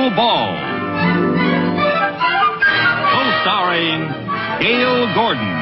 Annual Ball. Co-starring Gale Gordon.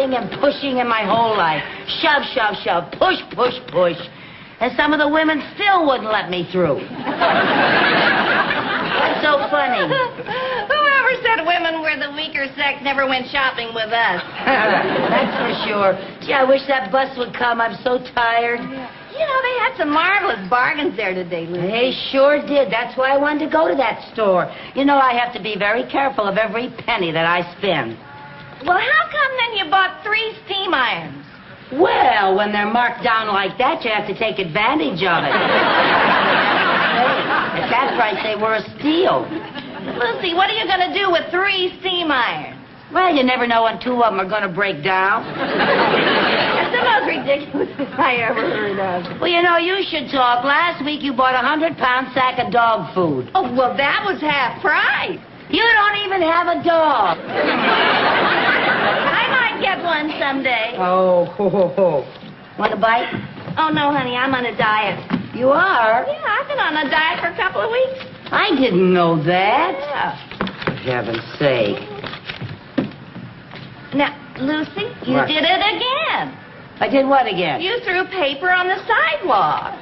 And pushing in my whole life. Shove, shove, shove. Push, push, push. And some of the women still wouldn't let me through. What's so funny? Whoever said women were the weaker sex never went shopping with us. That's for sure. Gee, I wish that bus would come. I'm so tired. You know, they had some marvelous bargains there today, Lucy. They sure did. That's why I wanted to go to that store. You know, I have to be very careful of every penny that I spend. Well, how come then you bought 3 steam irons? Well, when they're marked down like that, you have to take advantage of it. At that price, they were a steal. Lucy, what are you going to do with 3 steam irons? Well, you never know when 2 of them are going to break down. That's the most ridiculous thing I ever heard of. Well, you know, you should talk. Last week, you bought a 100-pound sack of dog food. Oh, well, that was half price. You don't even have a dog. I might get one someday. Oh, ho, ho, ho. Want a bite? Oh, no, honey, I'm on a diet. You are? Yeah, I've been on a diet for a couple of weeks. I didn't know that. Yeah. For heaven's sake. Now, Lucy, you What? did it again. I did what again? You threw paper on the sidewalk.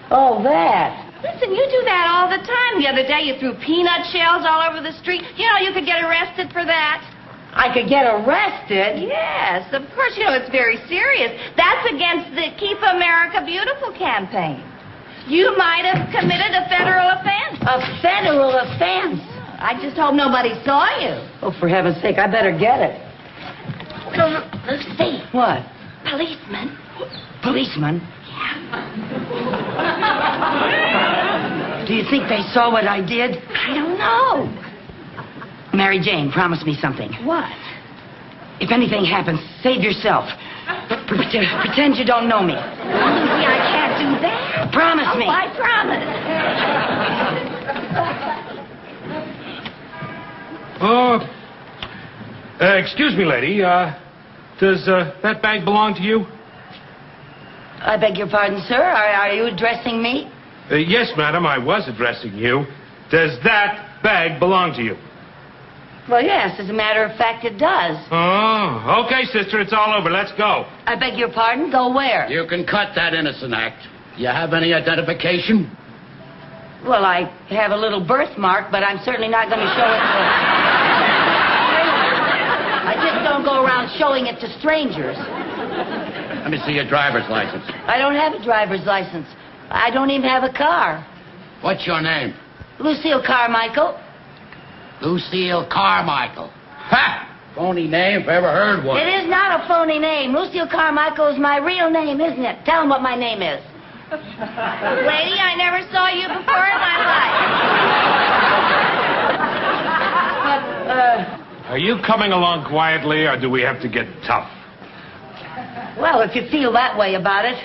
Oh, that. Listen, you do that all the time. The other day you threw peanut shells all over the street. You know, you could get arrested for that. I could get arrested? Yes, of course. You know, it's very serious. That's against the Keep America Beautiful campaign. You might have committed a federal offense. A federal offense? I just hope nobody saw you. Oh, for heaven's sake, I better get it. Lucy. What? Policeman. Policeman? Do you think they saw what I did? I don't know. Mary Jane, promise me something. What? If anything happens, save yourself. Pretend you don't know me. Lucy, I can't do that. Promise me. I promise. Excuse me, lady. Does that bag belong to you? I beg your pardon, sir. Are you addressing me? Yes, madam, I was addressing you. Does that bag belong to you? Well, yes, as a matter of fact, it does. Oh, okay, sister, it's all over. Let's go. I beg your pardon? Go where? You can cut that innocent act. You have any identification? Well, I have a little birthmark, but I'm certainly not going to show it to... I just don't go around showing it to strangers. Let me see your driver's license. I don't have a driver's license. I don't even have a car. What's your name? Lucille Carmichael. Lucille Carmichael. Ha! Phony name if I ever heard one. It is not a phony name. Lucille Carmichael is my real name, isn't it? Tell him what my name is. Lady, I never saw you before in my life. Are you coming along quietly, or do we have to get tough? Well, if you feel that way about it,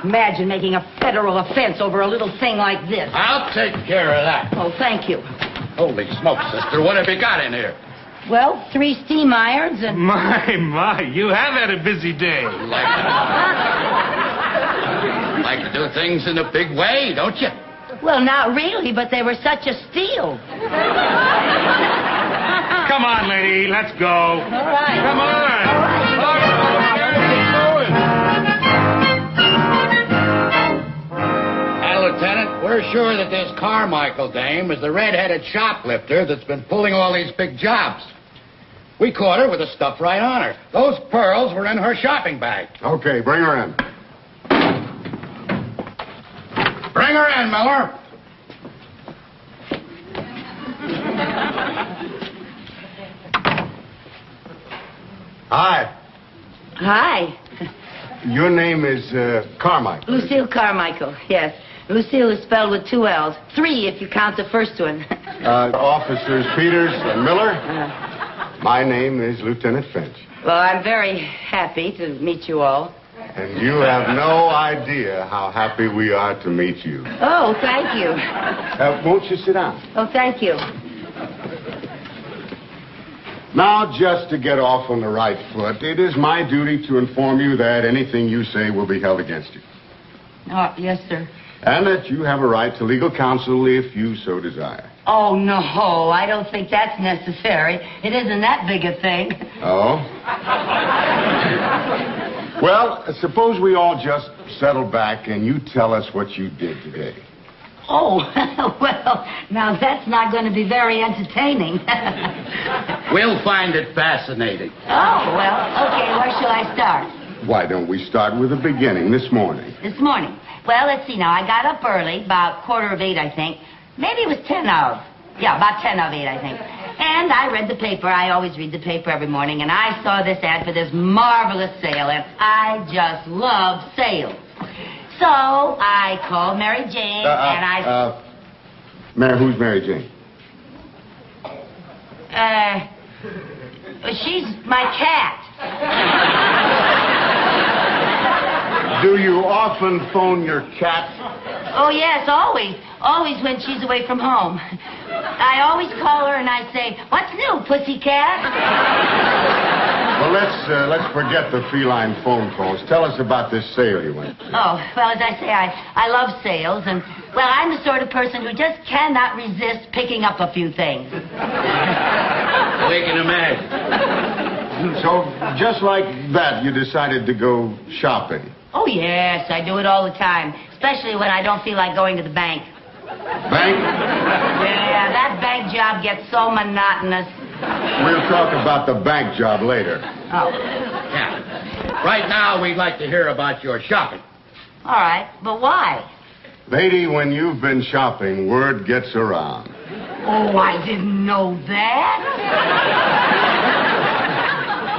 imagine making a federal offense over a little thing like this. I'll take care of that. Oh, thank you. Holy smoke, sister. What have you got in here? Well, 3 steam irons and... My, you have had a busy day. You like to do things in a big way, don't you? Well, not really, but they were such a steal. Come on, lady, let's go. All right. Come on. All right. Lieutenant, we're sure that this Carmichael dame is the red-headed shoplifter that's been pulling all these big jobs. We caught her with the stuff right on her. Those pearls were in her shopping bag. Okay, bring her in. Bring her in, Miller. Hi. Hi. Your name is Carmichael. Lucille Carmichael, yes. Lucille is spelled with 2 L's. 3 if you count the first one. Officers Peters and Miller. My name is Lieutenant Finch. Well, I'm very happy to meet you all. And you have no idea how happy we are to meet you. Oh, thank you. Won't you sit down? Oh, thank you. Now, just to get off on the right foot, it is my duty to inform you that anything you say will be held against you. Oh, yes, sir. And that you have a right to legal counsel if you so desire. Oh, no, I don't think that's necessary. It isn't that big a thing. Oh? Well, suppose we all just settle back and you tell us what you did today. Oh, well, now that's not going to be very entertaining. We'll find it fascinating. Oh, well, okay, where shall I start? Why don't we start with the beginning, this morning? This morning. Well, let's see now. I got up early, about 7:45, I think. Maybe it was 10 of. Yeah, about 10 of 8, I think. And I read the paper. I always read the paper every morning. And I saw this ad for this marvelous sale. And I just love sales. So I called Mary Jane, and I... Who's Mary Jane? She's my cat. Do you often phone your cat? Oh, yes, always. Always when she's away from home. I always call her and I say, "What's new, pussycat?" Well, let's forget the feline phone calls. Tell us about this sale you went to. Oh, well, as I say, I love sales, and, well, I'm the sort of person who just cannot resist picking up a few things. We can imagine. So, just like that, you decided to go shopping. Oh, yes, I do it all the time, especially when I don't feel like going to the bank. Bank? Yeah, that bank job gets so monotonous. We'll talk about the bank job later. Oh. Yeah. Right now, we'd like to hear about your shopping. All right, but why? Lady, when you've been shopping, word gets around. Oh, I didn't know that.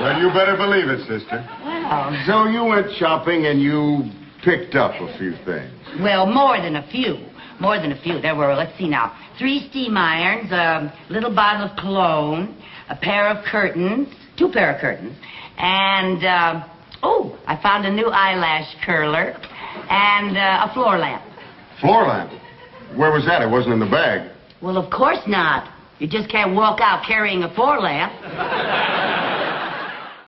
Well, you better believe it, sister. Well, So you went shopping and you picked up a few things. well, more than a few. More than a few. There were, let's see now, 3 steam irons, a little bottle of cologne, a pair of curtains, 2 pair of curtains, and, I found a new eyelash curler, and a floor lamp. Floor lamp? Where was that? It wasn't in the bag. Well, of course not. You just can't walk out carrying a floor lamp.